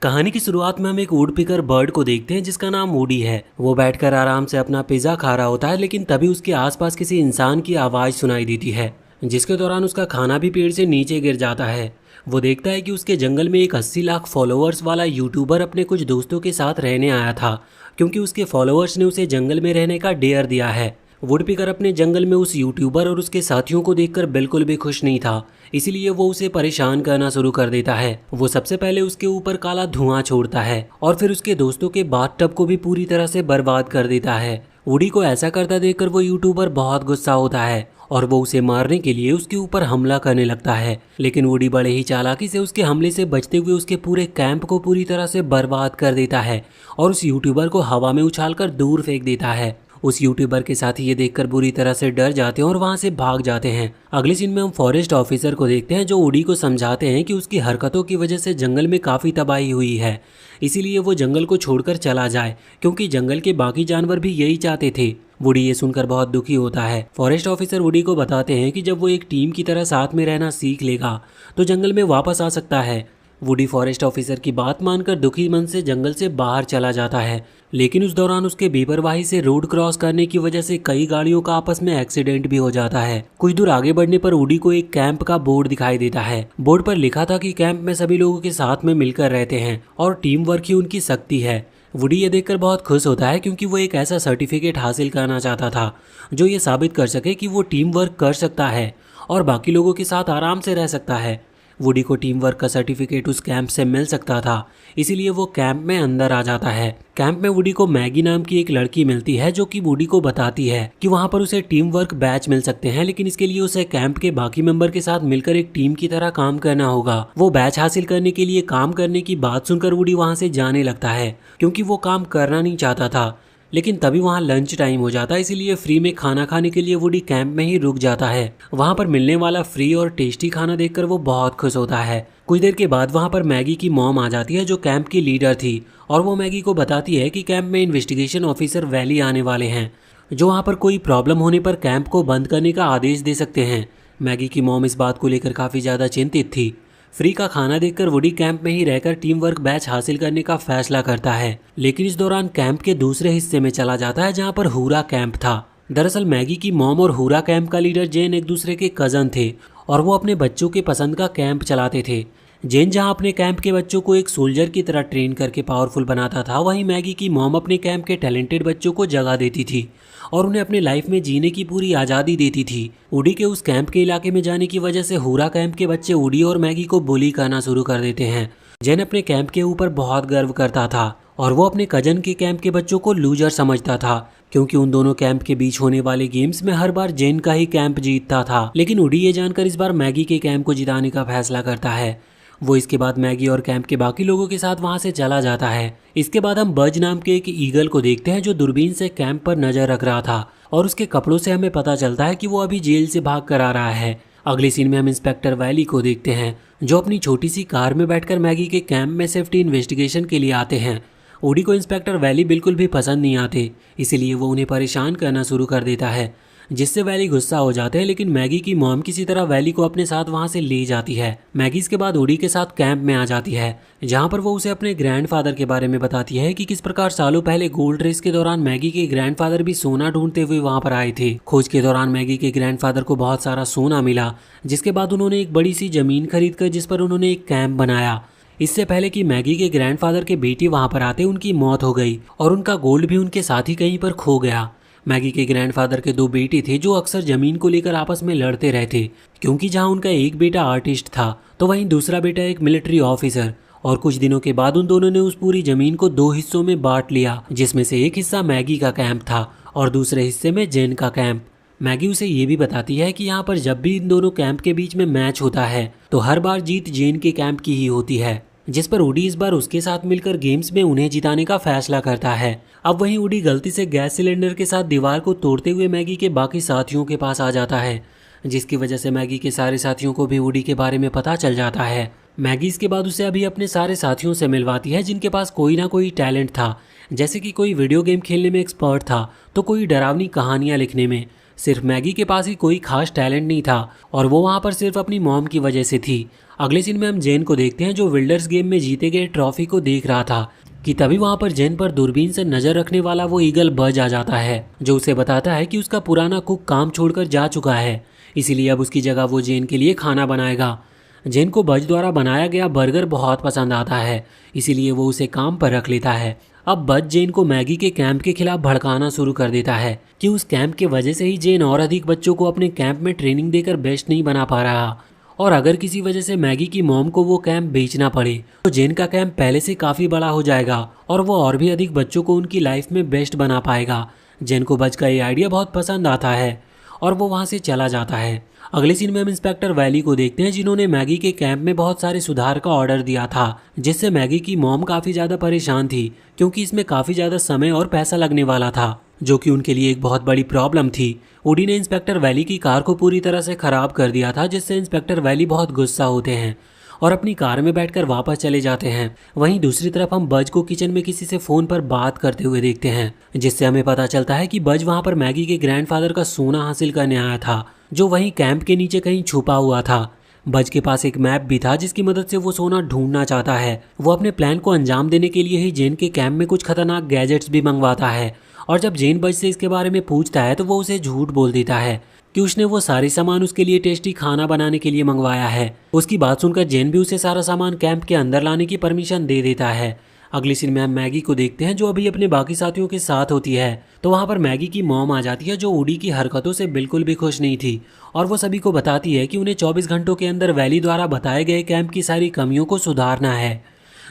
कहानी की शुरुआत में हम एक वुड पिकर बर्ड को देखते हैं जिसका नाम वुडी है। वो बैठकर आराम से अपना पिज्जा खा रहा होता है, लेकिन तभी उसके आसपास किसी इंसान की आवाज़ सुनाई देती है, जिसके दौरान उसका खाना भी पेड़ से नीचे गिर जाता है। वो देखता है कि उसके जंगल में एक 80 लाख फॉलोअर्स वाला यूट्यूबर अपने कुछ दोस्तों के साथ रहने आया था, क्योंकि उसके फॉलोअर्स ने उसे जंगल में रहने का डेयर दिया है। वुडपिकर अपने जंगल में उस यूट्यूबर और उसके साथियों को देखकर बिल्कुल भी खुश नहीं था, इसीलिए वो उसे परेशान करना शुरू कर देता है। वो सबसे पहले उसके ऊपर काला धुआं छोड़ता है और फिर उसके दोस्तों के बाथटब को भी पूरी तरह से बर्बाद कर देता है। वुडी को ऐसा करता देखकर वो यूट्यूबर बहुत गुस्सा होता है और वो उसे मारने के लिए उसके ऊपर हमला करने लगता है, लेकिन वुडी बड़े ही चालाकी से उसके हमले से बचते हुए उसके पूरे कैंप को पूरी तरह से बर्बाद कर देता है और उस यूट्यूबर को हवा में उछालकर दूर फेंक देता है। उस यूट्यूबर के साथी ये देखकर बुरी तरह से डर जाते हैं और वहां से भाग जाते हैं। अगले सीन में हम फॉरेस्ट ऑफिसर को देखते हैं जो वुडी को समझाते हैं कि उसकी हरकतों की वजह से जंगल में काफ़ी तबाही हुई है, इसीलिए वो जंगल को छोड़कर चला जाए, क्योंकि जंगल के बाकी जानवर भी यही चाहते थे। वुडी ये सुनकर बहुत दुखी होता है। फॉरेस्ट ऑफिसर वुडी को बताते हैं कि जब वो एक टीम की तरह साथ में रहना सीख लेगा तो जंगल में वापस आ सकता है। वुडी फॉरेस्ट ऑफिसर की बात मानकर दुखी मन से जंगल से बाहर चला जाता है, लेकिन उस दौरान उसके बेपरवाही से रोड क्रॉस करने की वजह से कई गाड़ियों का आपस में एक्सीडेंट भी हो जाता है। कुछ दूर आगे बढ़ने पर वुडी को एक कैंप का बोर्ड दिखाई देता है। बोर्ड पर लिखा था कि कैंप में सभी लोगों के साथ में मिलकर रहते हैं और टीम वर्क ही उनकी शक्ति है। वुडी ये देखकर बहुत खुश होता है, क्योंकि वो एक ऐसा सर्टिफिकेट हासिल करना चाहता था जो ये साबित कर सके कि वो टीम वर्क कर सकता है और बाकी लोगों के साथ आराम से रह सकता है। वुडी को टीम वर्क का सर्टिफिकेट उस कैंप से मिल सकता था, इसीलिए वो कैंप में अंदर आ जाता है। कैंप में वुडी को मैगी नाम की एक लड़की मिलती है जो कि वुडी को बताती है कि वहां पर उसे टीम वर्क बैच मिल सकते हैं, लेकिन इसके लिए उसे कैंप के बाकी मेंबर के साथ मिलकर एक टीम की तरह काम करना होगा। वो बैच हासिल करने के लिए काम करने की बात सुनकर वुडी वहां से जाने लगता है, क्योंकि वो काम करना नहीं चाहता था। लेकिन तभी वहाँ लंच टाइम हो जाता है, इसीलिए फ्री में खाना खाने के लिए वुडी कैंप में ही रुक जाता है। वहाँ पर मिलने वाला फ्री और टेस्टी खाना देखकर वो बहुत खुश होता है। कुछ देर के बाद वहाँ पर मैगी की मॉम आ जाती है जो कैंप की लीडर थी, और वो मैगी को बताती है कि कैंप में इन्वेस्टिगेशन ऑफिसर वैली आने वाले हैं, जो वहाँ पर कोई प्रॉब्लम होने पर कैंप को बंद करने का आदेश दे सकते हैं। मैगी की मॉम इस बात को लेकर काफ़ी ज़्यादा चिंतित थी। फ्री का खाना देखकर वुडी कैंप में ही रहकर टीम वर्क बैच हासिल करने का फैसला करता है, लेकिन इस दौरान कैंप के दूसरे हिस्से में चला जाता है जहां पर हुरा कैंप था। दरअसल मैगी की मॉम और हुरा कैंप का लीडर जेन एक दूसरे के कजन थे और वो अपने बच्चों के पसंद का कैंप चलाते थे। जेन जहां अपने कैंप के बच्चों को एक सोल्जर की तरह ट्रेन करके पावरफुल बनाता था, वहीं मैगी की मॉम अपने कैंप के टैलेंटेड बच्चों को जगह देती थी और उन्हें अपने लाइफ में जीने की पूरी आज़ादी देती थी। वुडी के उस कैंप के इलाके में जाने की वजह से हुरा कैंप के बच्चे वुडी और मैगी को बुली करना शुरू कर देते हैं। जेन अपने कैंप के ऊपर बहुत गर्व करता था और वो अपने कजन के कैंप के बच्चों को लूजर समझता था, क्योंकि उन दोनों कैंप के बीच होने वाले गेम्स में हर बार जेन का ही कैंप जीतता था। लेकिन वुडी ये जानकर इस बार मैगी के कैंप को जिताने का फैसला करता है। वो इसके बाद मैगी और कैंप के बाकी लोगों के साथ वहां से चला जाता है। इसके बाद हम बज नाम के एक ईगल को देखते हैं जो दूरबीन से कैंप पर नजर रख रहा था, और उसके कपड़ों से हमें पता चलता है कि वो अभी जेल से भाग कर आ रहा है। अगले सीन में हम इंस्पेक्टर वैली को देखते हैं जो अपनी छोटी सी कार में बैठकर मैगी के कैंप में सेफ्टी इन्वेस्टिगेशन के लिए आते हैं। वुडी को इंस्पेक्टर वैली बिल्कुल भी पसंद नहीं आते, इसीलिए वो उन्हें परेशान करना शुरू कर देता है, जिससे वैली गुस्सा हो जाते हैं। लेकिन मैगी की मॉम किसी तरह वैली को अपने साथ वहां से ले जाती है। मैगी इसके बाद वुडी के साथ कैंप में आ जाती है, जहां पर वो उसे अपने ग्रैंडफादर के बारे में बताती है कि किस प्रकार सालों पहले गोल्ड रेस के दौरान मैगी के ग्रैंडफादर भी सोना ढूंढते हुए वहां पर आए थे। खोज के दौरान मैगी के ग्रैंडफादर को बहुत सारा सोना मिला, जिसके बाद उन्होंने एक बड़ी सी जमीन खरीद कर जिस पर उन्होंने एक कैंप बनाया। इससे पहले कि मैगी के ग्रैंडफादर के बेटे वहां पर आते, उनकी मौत हो गई और उनका गोल्ड भी उनके साथ ही कहीं पर खो गया। मैगी के ग्रैंडफादर के दो बेटे थे जो अक्सर जमीन को लेकर आपस में लड़ते रहते, क्योंकि जहां उनका एक बेटा आर्टिस्ट था तो वहीं दूसरा बेटा एक मिलिट्री ऑफिसर। और कुछ दिनों के बाद उन दोनों ने उस पूरी जमीन को दो हिस्सों में बांट लिया, जिसमें से एक हिस्सा मैगी का कैंप था और दूसरे हिस्से में जेन का कैंप। मैगी उसे ये भी बताती है कि यहाँ पर जब भी इन दोनों कैंप के बीच में मैच होता है तो हर बार जीत जेन के कैंप की ही होती है, जिस पर वुडी इस बार उसके साथ मिलकर गेम्स में उन्हें जिताने का फैसला करता है। अब वहीं वुडी गलती से गैस सिलेंडर के साथ दीवार को तोड़ते हुए मैगी के बाकी साथियों के पास आ जाता है, जिसकी वजह से मैगी के सारे साथियों को भी वुडी के बारे में पता चल जाता है। मैगी इसके बाद उसे अभी अपने सारे साथियों से मिलवाती है जिनके पास कोई ना कोई टैलेंट था, जैसे कि कोई वीडियो गेम खेलने में एक्सपर्ट था तो कोई डरावनी कहानियाँ लिखने में। सिर्फ मैगी के पास ही कोई खास टैलेंट नहीं था और वो वहाँ पर सिर्फ अपनी मॉम की वजह से थी। अगले सीन में हम जेन को देखते हैं जो विल्डर्स गेम में जीते गए ट्रॉफी को देख रहा था कि तभी वहाँ पर जेन पर दूरबीन से नजर रखने वाला वो ईगल बज आ जाता है, जो उसे बताता है कि उसका पुराना कुक काम छोड़कर जा चुका है, इसीलिए अब उसकी जगह वो जेन के लिए खाना बनाएगा। जेन को बज द्वारा बनाया गया बर्गर बहुत पसंद आता है, इसीलिए वो उसे काम पर रख लेता है। अब बज जेन को मैगी के कैंप के खिलाफ भड़काना शुरू कर देता है कि उस कैंप की वजह से ही जेन और अधिक बच्चों को अपने कैंप में ट्रेनिंग देकर बेस्ट नहीं बना पा रहा, और अगर किसी वजह से मैगी की मॉम को वो कैंप बेचना पड़े तो जेन का कैंप पहले से काफ़ी बड़ा हो जाएगा और वो और भी अधिक बच्चों को उनकी लाइफ में बेस्ट बना पाएगा। जेन को बज का ये आइडिया बहुत पसंद आता है और वो वहाँ से चला जाता है। अगले सीन में हम इंस्पेक्टर वैली को देखते हैं जिन्होंने मैगी के कैंप में बहुत सारे सुधार का ऑर्डर दिया था, जिससे मैगी की मॉम काफ़ी ज़्यादा परेशान थी क्योंकि इसमें काफ़ी ज़्यादा समय और पैसा लगने वाला था, जो कि उनके लिए एक बहुत बड़ी प्रॉब्लम थी। वुडी ने इंस्पेक्टर वैली की कार को पूरी तरह से खराब कर दिया था, जिससे इंस्पेक्टर वैली बहुत गुस्सा होते हैं और अपनी कार में बैठकर वापस चले जाते हैं। वहीं दूसरी तरफ हम बज को किचन में किसी से फोन पर बात करते हुए देखते हैं, जिससे हमें पता चलता है कि बज वहां पर मैगी के ग्रैंडफादर का सोना हासिल करने आया था, जो वहीं कैंप के नीचे कहीं छुपा हुआ था। बज के पास एक मैप भी था जिसकी मदद से वो सोना ढूंढना चाहता है। वो अपने प्लान को अंजाम देने के लिए ही जेन के कैंप में कुछ खतरनाक गैजेट्स भी मंगवाता है, और जब जेन बज से इसके बारे में पूछता है तो वो उसे झूठ बोल देता है कि उसने वो सारे सामान उसके लिए टेस्टी खाना बनाने के लिए मंगवाया है। उसकी बात सुनकर जेन भी उसे सारा सामान कैंप के अंदर लाने की परमिशन दे देता है। अगली सीन में हम मैगी को देखते हैं जो अभी अपने बाकी साथियों के साथ होती है, तो वहाँ पर मैगी की मॉम आ जाती है जो वुडी की हरकतों से बिल्कुल भी खुश नहीं थी, और वो सभी को बताती है कि उन्हें 24 घंटों के अंदर वैली द्वारा बताए गए कैंप की सारी कमियों को सुधारना है,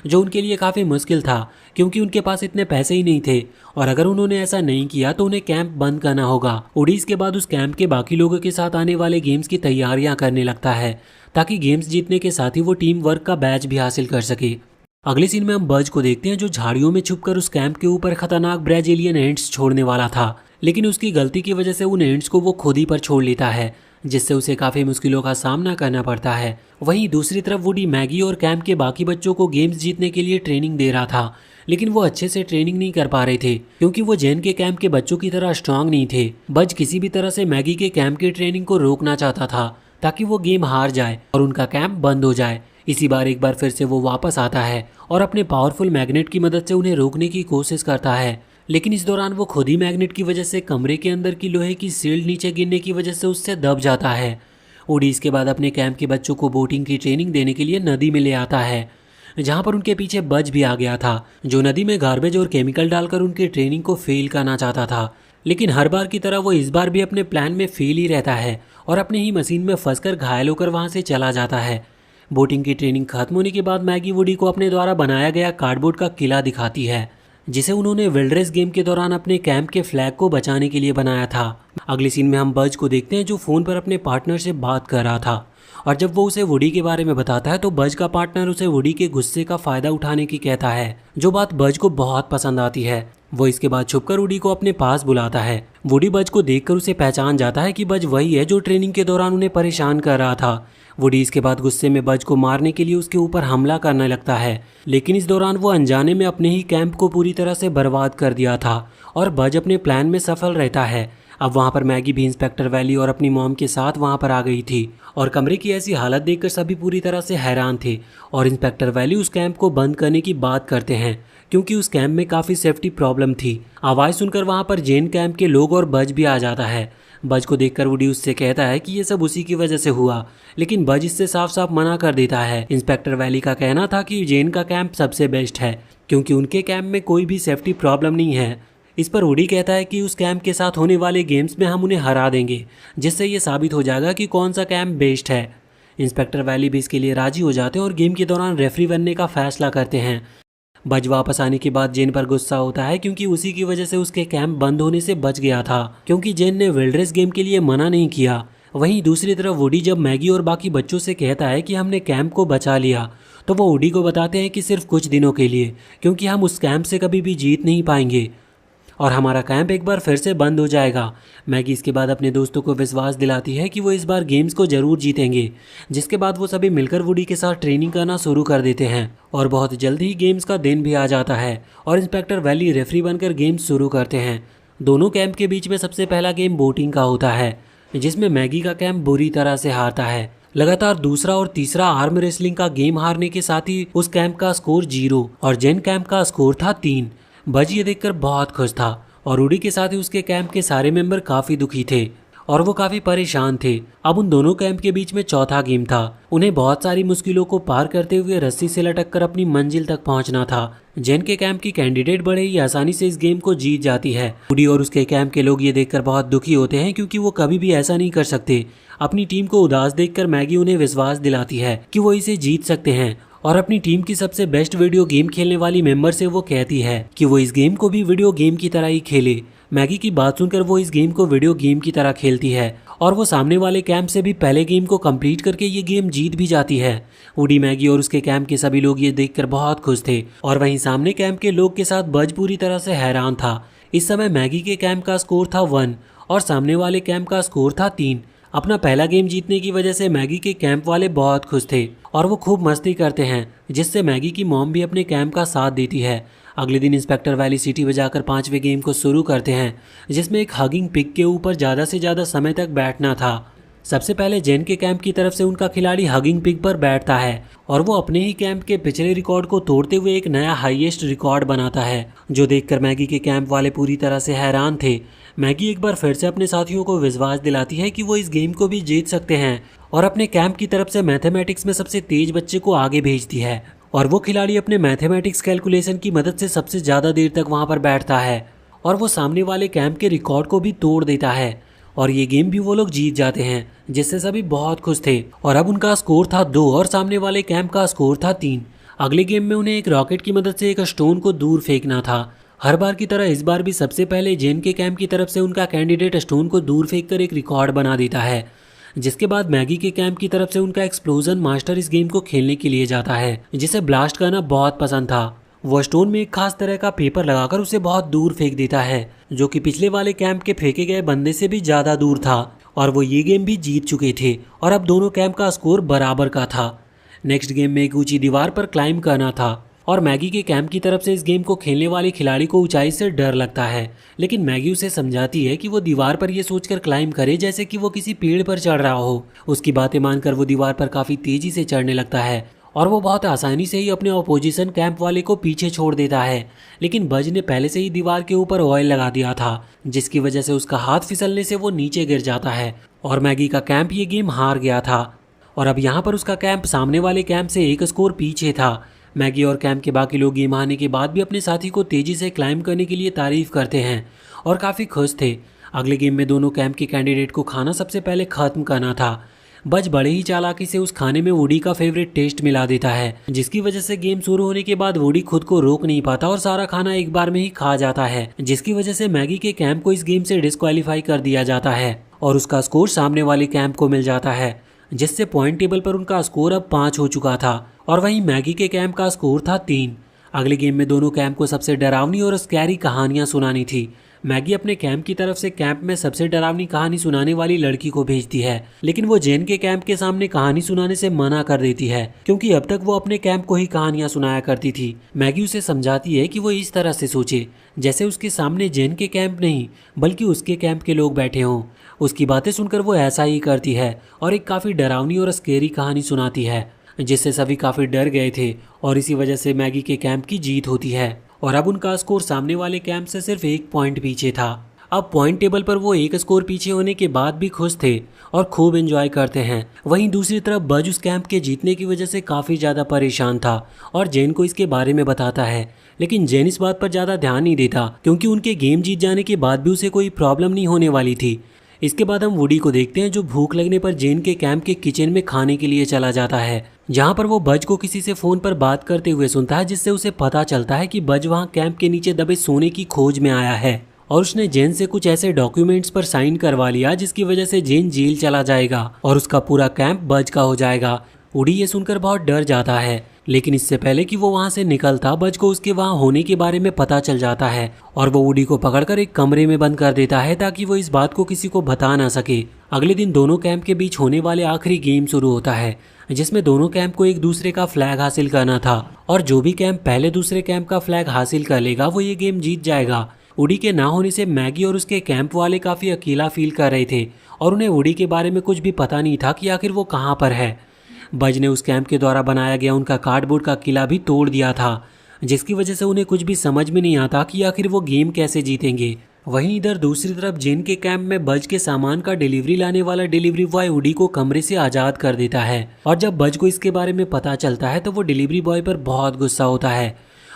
जो उनके लिए काफ़ी मुश्किल था क्योंकि उनके पास इतने पैसे ही नहीं थे, और अगर उन्होंने ऐसा नहीं किया तो उन्हें कैंप बंद करना होगा। वुडी इसके बाद उस कैंप के बाकी लोगों के साथ आने वाले गेम्स की तैयारियां करने लगता है ताकि गेम्स जीतने के साथ ही वो टीम वर्क का बैच भी हासिल कर सके। अगले सीन में हम बज को देखते हैं जो झाड़ियों में छुपकर उस कैंप के ऊपर खतरनाक ब्राजीलियन एंट्स छोड़ने वाला था, लेकिन उसकी गलती की वजह से उन एंट्स को वो खुद ही पर छोड़ लेता है, जिससे उसे काफ़ी मुश्किलों का सामना करना पड़ता है। वहीं दूसरी तरफ वुडी मैगी और कैंप के बाकी बच्चों को गेम्स जीतने के लिए ट्रेनिंग दे रहा था, लेकिन वो अच्छे से ट्रेनिंग नहीं कर पा रहे थे क्योंकि वो जेन के कैंप के बच्चों की तरह स्ट्रांग नहीं थे। बज किसी भी तरह से मैगी के कैंप की ट्रेनिंग को रोकना चाहता था ताकि वो गेम हार जाए और उनका कैंप बंद हो जाए। इसी बार एक बार फिर से वो वापस आता है और अपने पावरफुल मैग्नेट की मदद से उन्हें रोकने की कोशिश करता है, लेकिन इस दौरान वो खुद ही मैग्नेट की वजह से कमरे के अंदर की लोहे की शील्ड नीचे गिरने की वजह से उससे दब जाता है। वुडी इसके बाद अपने कैंप के बच्चों को बोटिंग की ट्रेनिंग देने के लिए नदी में ले आता है, जहाँ पर उनके पीछे बज भी आ गया था, जो नदी में गार्बेज और केमिकल डालकर उनकी ट्रेनिंग को फेल करना चाहता था। लेकिन हर बार की तरह वो इस बार भी अपने प्लान में फेल ही रहता है और अपने ही मशीन में फंसकर घायल होकर वहाँ से चला जाता है। बोटिंग की ट्रेनिंग खत्म होने के बाद मैगी वुडी को अपने द्वारा बनाया गया कार्डबोर्ड का किला दिखाती है, जिसे उन्होंने विल्डरेस गेम के दौरान अपने कैंप के फ्लैग को बचाने के लिए बनाया था। अगले सीन में हम बज को देखते हैं जो फोन पर अपने पार्टनर से बात कर रहा था, और जब वो उसे वुडी के बारे में बताता है तो बज का पार्टनर उसे वुडी के गुस्से का फायदा उठाने की कहता है, जो बात बज को बहुत पसंद आती है। वो इसके बाद छुपकर वुडी को अपने पास बुलाता है। वुडी बज को देखकर उसे पहचान जाता है कि बज वही है जो ट्रेनिंग के दौरान उन्हें परेशान कर रहा था। वुडी इसके बाद गुस्से में बज को मारने के लिए उसके ऊपर हमला करने लगता है, लेकिन इस दौरान वो अनजाने में अपने ही कैंप को पूरी तरह से बर्बाद कर दिया था और बज अपने प्लान में सफल रहता है। अब वहाँ पर मैगी भी इंस्पेक्टर वैली और अपनी मॉम के साथ वहाँ पर आ गई थी, और कमरे की ऐसी हालत देखकर सभी पूरी तरह से हैरान थे, और इंस्पेक्टर वैली उस कैंप को बंद करने की बात करते हैं क्योंकि उस कैंप में काफ़ी सेफ्टी प्रॉब्लम थी। आवाज़ सुनकर वहाँ पर जेन कैंप के लोग और बज भी आ जाता है। बज को देखकर वुडी उससे कहता है कि ये सब उसी की वजह से हुआ, लेकिन बज इससे साफ साफ मना कर देता है। इंस्पेक्टर वैली का कहना था कि जेन का कैंप सबसे बेस्ट है क्योंकि उनके कैंप में कोई भी सेफ्टी प्रॉब्लम नहीं है। इस पर वुडी कहता है कि उस कैंप के साथ होने वाले गेम्स में हम उन्हें हरा देंगे, जिससे ये साबित हो जाएगा कि कौन सा कैंप बेस्ट है। इंस्पेक्टर वैली भी इसके लिए राजी हो जाते हैं और गेम के दौरान रेफरी बनने का फैसला करते हैं। बज वापस आने के बाद जेन पर गुस्सा होता है क्योंकि उसी की वजह से उसके कैंप बंद होने से बच गया था क्योंकि जेन ने विल्डरेस गेम के लिए मना नहीं किया। वहीं दूसरी तरफ वुडी जब मैगी और बाकी बच्चों से कहता है कि हमने कैंप को बचा लिया, तो वो वुडी को बताते हैं कि सिर्फ कुछ दिनों के लिए, क्योंकि हम उस कैंप से कभी भी जीत नहीं पाएंगे और हमारा कैंप एक बार फिर से बंद हो जाएगा। मैगी इसके बाद अपने दोस्तों को विश्वास दिलाती है कि वो इस बार गेम्स को जरूर जीतेंगे, जिसके बाद वो सभी मिलकर वुडी के साथ ट्रेनिंग करना शुरू कर देते हैं और बहुत जल्द ही गेम्स का दिन भी आ जाता है और इंस्पेक्टर वैली रेफरी बनकर गेम्स शुरू करते हैं। दोनों कैंप के बीच में सबसे पहला गेम बोटिंग का होता है, जिसमें मैगी का कैंप बुरी तरह से हारता है। लगातार दूसरा और तीसरा आर्म रेसलिंग का गेम हारने के साथ ही उस कैंप का स्कोर 0 और जेन कैंप का स्कोर था 3। बज ये देखकर बहुत खुश था और रूडी के साथ ही उसके कैंप के सारे मेंबर काफी दुखी थे और वो काफी परेशान थे। अब उन दोनों कैंप के बीच में चौथा गेम था। उन्हें बहुत सारी मुश्किलों को पार करते हुए रस्सी से लटक कर अपनी मंजिल तक पहुंचना था। जेन के कैंप की कैंडिडेट बड़े ही आसानी से इस गेम को जीत जाती है। रूडी और उसके कैंप के लोग ये देखकर बहुत दुखी होते हैं, क्योंकि वो कभी भी ऐसा नहीं कर सकते। अपनी टीम को उदास देखकर मैगी उन्हें विश्वास दिलाती है कि वो इसे जीत सकते हैं और अपनी टीम की सबसे बेस्ट वीडियो गेम खेलने वाली मेंबर से वो कहती है कि वो इस गेम को भी वीडियो गेम की तरह ही खेले। मैगी की बात सुनकर वो इस गेम को वीडियो गेम की तरह खेलती है और वो सामने वाले कैंप से भी पहले गेम को कंप्लीट करके ये गेम जीत भी जाती है। वुडी, मैगी और उसके कैंप के सभी लोग ये देखकर बहुत खुश थे और वहीं सामने कैंप के लोग के साथ बज पूरी तरह से हैरान था। इस समय मैगी के कैंप का स्कोर था 1 और सामने वाले कैंप का स्कोर था 3। अपना पहला गेम जीतने की वजह से मैगी के कैंप वाले बहुत खुश थे और वो खूब मस्ती करते हैं, जिससे मैगी की मॉम भी अपने कैंप का साथ देती है। अगले दिन इंस्पेक्टर वैली सिटी बजाकर 5वें गेम को शुरू करते हैं, जिसमें एक हगिंग पिग के ऊपर ज़्यादा से ज़्यादा समय तक बैठना था। सबसे पहले जेन के कैंप की तरफ से उनका खिलाड़ी हगिंग पिग पर बैठता है और वो अपने ही कैंप के पिछले रिकॉर्ड को तोड़ते हुए एक नया हाईएस्ट रिकॉर्ड बनाता है, जो देखकर मैगी के कैंप वाले पूरी तरह से हैरान थे। मैगी एक बार फिर से अपने साथियों को विश्वास दिलाती है कि वो इस गेम को भी जीत सकते हैं और अपने कैंप की तरफ से मैथमेटिक्स में सबसे तेज बच्चे को आगे भेजती है और वो खिलाड़ी अपने मैथमेटिक्स कैलकुलेशन की मदद से सबसे ज़्यादा देर तक वहाँ पर बैठता है और वो सामने वाले कैंप के रिकॉर्ड को भी तोड़ देता है और ये गेम भी वो लोग जीत जाते हैं, जिससे सभी बहुत खुश थे। और अब उनका स्कोर था 2 और सामने वाले कैंप का स्कोर था 3। अगले गेम में उन्हें एक रॉकेट की मदद से एक स्टोन को दूर फेंकना था। हर बार की तरह इस बार भी सबसे पहले जेन के कैंप की तरफ से उनका कैंडिडेट स्टोन को दूर फेंककर एक रिकॉर्ड बना देता है, जिसके बाद मैगी के कैंप की तरफ से उनका एक्सप्लोजन मास्टर इस गेम को खेलने के लिए जाता है, जिसे ब्लास्ट करना बहुत पसंद था। वो स्टोन में एक खास तरह का पेपर लगाकर उसे बहुत दूर फेंक देता है, जो कि पिछले वाले कैंप के फेंके गए बंदे से भी ज़्यादा दूर था और वो ये गेम भी जीत चुके थे और अब दोनों कैंप का स्कोर बराबर का था। नेक्स्ट गेम में एक ऊंची दीवार पर क्लाइंब करना था और मैगी के कैंप की तरफ से इस गेम को खेलने वाले खिलाड़ी को ऊंचाई से डर लगता है, लेकिन मैगी उसे समझाती है कि वो दीवार पर ये सोचकर क्लाइंब करे जैसे कि वो किसी पेड़ पर चढ़ रहा हो। उसकी बातें मानकर वो दीवार पर काफ़ी तेजी से चढ़ने लगता है और वो बहुत आसानी से ही अपने अपोजिशन कैंप वाले को पीछे छोड़ देता है, लेकिन बज ने पहले से ही दीवार के ऊपर ऑयल लगा दिया था, जिसकी वजह से उसका हाथ फिसलने से वो नीचे गिर जाता है और मैगी का कैंप ये गेम हार गया था। और अब यहाँ पर उसका कैंप सामने वाले कैंप से एक स्कोर पीछे था। मैगी और कैंप के बाकी लोग गेम हारने के बाद भी अपने साथी को तेजी से क्लाइंब करने के लिए तारीफ करते हैं और काफ़ी खुश थे। अगले गेम में दोनों कैंप के कैंडिडेट को खाना सबसे पहले खत्म करना था। बज बड़े ही चालाकी से उस खाने में वुडी का फेवरेट टेस्ट मिला देता है, जिसकी वजह से गेम शुरू होने के बाद वुडी खुद को रोक नहीं पाता और सारा खाना एक बार में ही खा जाता है, जिसकी वजह से मैगी के कैंप को इस गेम से डिस्क्वालीफाई कर दिया जाता है और उसका स्कोर सामने वाले कैंप को मिल जाता है, जिससे पॉइंट टेबल पर उनका स्कोर अब 5 हो चुका था और वहीं मैगी के कैंप का स्कोर था 3। अगले गेम में दोनों कैंप को सबसे डरावनी और स्कैरी कहानियां सुनानी थी। मैगी अपने कैंप की तरफ से कैंप में सबसे डरावनी कहानी सुनाने वाली लड़की को भेजती है, लेकिन वो जेन के कैंप के सामने कहानी सुनाने से मना कर देती है, क्योंकि अब तक वो अपने कैंप को ही कहानियां सुनाया करती थी। मैगी उसे समझाती है कि वो इस तरह से सोचे जैसे उसके सामने जेन के कैंप नहीं बल्कि उसके कैंप के लोग बैठे हों। उसकी बातें सुनकर वो ऐसा ही करती है और एक काफ़ी डरावनी और स्केरी कहानी सुनाती है, जिससे सभी काफ़ी डर गए थे और इसी वजह से मैगी के कैंप की जीत होती है और अब उनका स्कोर सामने वाले कैंप से सिर्फ 1 पॉइंट पीछे था। अब पॉइंट टेबल पर वो 1 स्कोर पीछे होने के बाद भी खुश थे और खूब एंजॉय करते हैं। वहीं दूसरी तरफ बज उस कैंप के जीतने की वजह से काफ़ी ज़्यादा परेशान था और जेन को इसके बारे में बताता है, लेकिन जेन इस बात पर ज़्यादा ध्यान नहीं देता, क्योंकि उनके गेम जीत जाने के बाद भी उसे कोई प्रॉब्लम नहीं होने वाली थी। इसके बाद हम वुडी को देखते हैं, जो भूख लगने पर जेन के कैंप के किचन में खाने के लिए चला जाता है, जहां पर वो बज को किसी से फोन पर बात करते हुए सुनता है, जिससे उसे पता चलता है कि बज वहां कैंप के नीचे दबे सोने की खोज में आया है और उसने जेन से कुछ ऐसे डॉक्यूमेंट्स पर साइन करवा लिया जिसकी वजह से जेन जेल चला जाएगा और उसका पूरा कैंप बज का हो जाएगा। वुडी ये सुनकर बहुत डर जाता है, लेकिन इससे पहले कि वो वहां से निकलता, बज को उसके वहां होने के बारे में पता चल जाता है और वो वुडी को पकड़कर एक कमरे में बंद कर देता है ताकि वो इस बात को किसी को बता ना सके। अगले दिन दोनों कैंप के बीच होने वाले आखिरी गेम शुरू होता है, जिसमें दोनों कैंप को एक दूसरे का फ्लैग हासिल करना था और जो भी कैंप पहले दूसरे कैंप का फ्लैग हासिल कर लेगा वो ये गेम जीत जाएगा। वुडी के ना होने से मैगी और उसके कैंप वाले काफ़ी अकेला फील कर रहे थे और उन्हें वुडी के बारे में कुछ भी पता नहीं था कि आखिर वो कहाँ पर है। बज ने उस कैंप के द्वारा बनाया गया उनका कार्डबोर्ड का किला भी तोड़ दिया था, जिसकी वजह से उन्हें कुछ भी समझ में नहीं आता कि आखिर वो गेम कैसे जीतेंगे। वहीं इधर दूसरी तरफ जेन के कैंप में बज के सामान का डिलीवरी लाने वाला डिलीवरी बॉय वुडी को कमरे से आज़ाद कर देता है और जब बज को इसके बारे में पता चलता है तो वो डिलीवरी बॉय पर बहुत गुस्सा होता है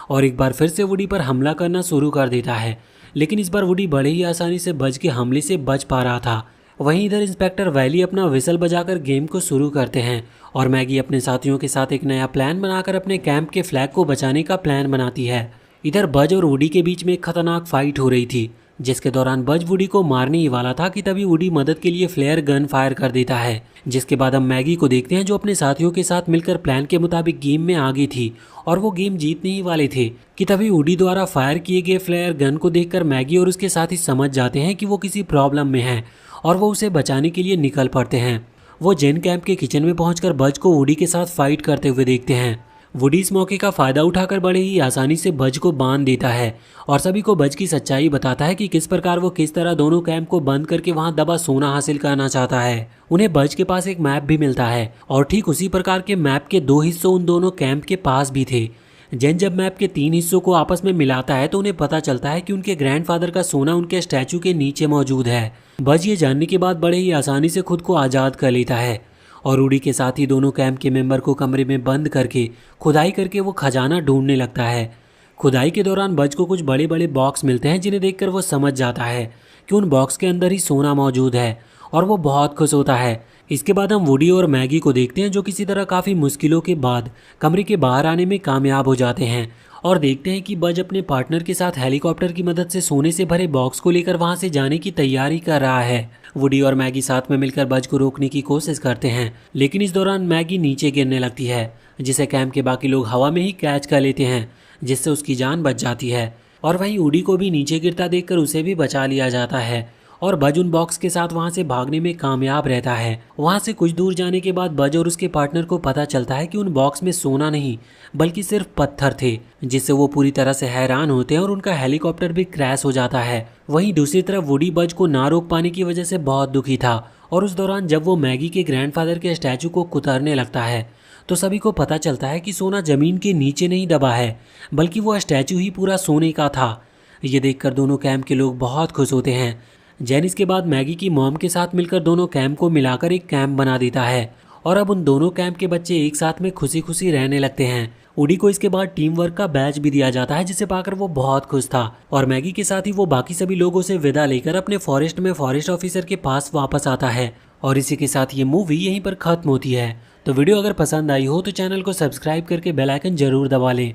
और एक बार फिर से वुडी पर हमला करना शुरू कर देता है। लेकिन इस बार वुडी बड़े ही आसानी से बज के हमले से बच पा रहा था। वहीं इधर इंस्पेक्टर वैली अपना विसल बजाकर गेम को शुरू करते हैं और मैगी अपने साथियों के साथ एक नया प्लान बनाकर अपने कैंप के फ्लैग को बचाने का प्लान बनाती है। इधर बज और वुडी के बीच में एक खतरनाक फाइट हो रही थी, जिसके दौरान बज वुडी को मारने ही वाला था कि तभी वुडी मदद के लिए फ्लेयर गन फायर कर देता है। जिसके बाद हम मैगी को देखते हैं जो अपने साथियों के साथ मिलकर प्लान के मुताबिक गेम में आगे थी और वो गेम जीतने ही वाले थे कि तभी वुडी द्वारा फायर किए गए फ्लेयर गन को देखकर मैगी और उसके साथी समझ जाते हैं कि वो किसी प्रॉब्लम में है और वो उसे बचाने के लिए निकल पड़ते हैं। वो जेन कैंप के किचन में पहुंचकर बज को वुडी के साथ फाइट करते हुए देखते हैं। वुडी इस मौके का फायदा उठाकर बड़े ही आसानी से बज को बांध देता है और सभी को बज की सच्चाई बताता है कि किस प्रकार वो किस तरह दोनों कैंप को बंद करके वहां दबा सोना हासिल करना चाहता है। उन्हें बज के पास एक मैप भी मिलता है और ठीक उसी प्रकार के मैप के 2 हिस्सों उन दोनों कैंप के पास भी थे। जेन जब मैप के 3 हिस्सों को आपस में मिलाता है तो उन्हें पता चलता है कि उनके ग्रैंडफादर का सोना उनके स्टैचू के नीचे मौजूद है। बज ये जानने के बाद बड़े ही आसानी से खुद को आज़ाद कर लेता है और वुडी के साथ ही दोनों कैंप के मेंबर को कमरे में बंद करके खुदाई करके वो खजाना ढूंढने लगता है। खुदाई के दौरान बज को कुछ बड़े बड़े बॉक्स मिलते हैं जिन्हें देखकर वो समझ जाता है कि उन बॉक्स के अंदर ही सोना मौजूद है और वो बहुत खुश होता है। इसके बाद हम वुडी और मैगी को देखते हैं जो किसी तरह काफ़ी मुश्किलों के बाद कमरे के बाहर आने में कामयाब हो जाते हैं और देखते हैं कि बज अपने पार्टनर के साथ हेलीकॉप्टर की मदद से सोने से भरे बॉक्स को लेकर वहां से जाने की तैयारी कर रहा है। वुडी और मैगी साथ में मिलकर बज को रोकने की कोशिश करते हैं, लेकिन इस दौरान मैगी नीचे गिरने लगती है जिसे कैंप के बाकी लोग हवा में ही कैच कर लेते हैं, जिससे उसकी जान बच जाती है। और वहीं वुडी को भी नीचे गिरता देखकर उसे भी बचा लिया जाता है और बज उन बॉक्स के साथ वहां से भागने में कामयाब रहता है। वहां से कुछ दूर जाने के बाद बज और उसके पार्टनर को पता चलता है कि उन बॉक्स में सोना नहीं बल्कि सिर्फ पत्थर थे, जिससे वो पूरी तरह से हैरान होते हैं और उनका हेलीकॉप्टर भी क्रैश हो जाता है। वहीं दूसरी तरफ वुडी बज को ना रोक पाने की वजह से बहुत दुखी था और उस दौरान जब वो मैगी के ग्रैंडफादर के स्टैचू को कुतरने लगता है तो सभी को पता चलता है कि सोना जमीन के नीचे नहीं दबा है बल्कि वो स्टैचू ही पूरा सोने का था। ये देखकर दोनों कैंप के लोग बहुत खुश होते हैं। जेन इसके बाद मैगी की मॉम के साथ मिलकर दोनों कैंप को मिलाकर एक कैंप बना देता है और अब उन दोनों कैंप के बच्चे एक साथ में खुशी खुशी रहने लगते हैं। वुडी को इसके बाद टीम वर्क का बैच भी दिया जाता है जिसे पाकर वो बहुत खुश था और मैगी के साथ ही वो बाकी सभी लोगों से विदा लेकर अपने फॉरेस्ट में फॉरेस्ट ऑफिसर के पास वापस आता है। और इसी के साथ ये मूवी यहीं पर खत्म होती है। तो वीडियो अगर पसंद आई हो तो चैनल को सब्सक्राइब करके बेल आइकन जरूर दबा लें।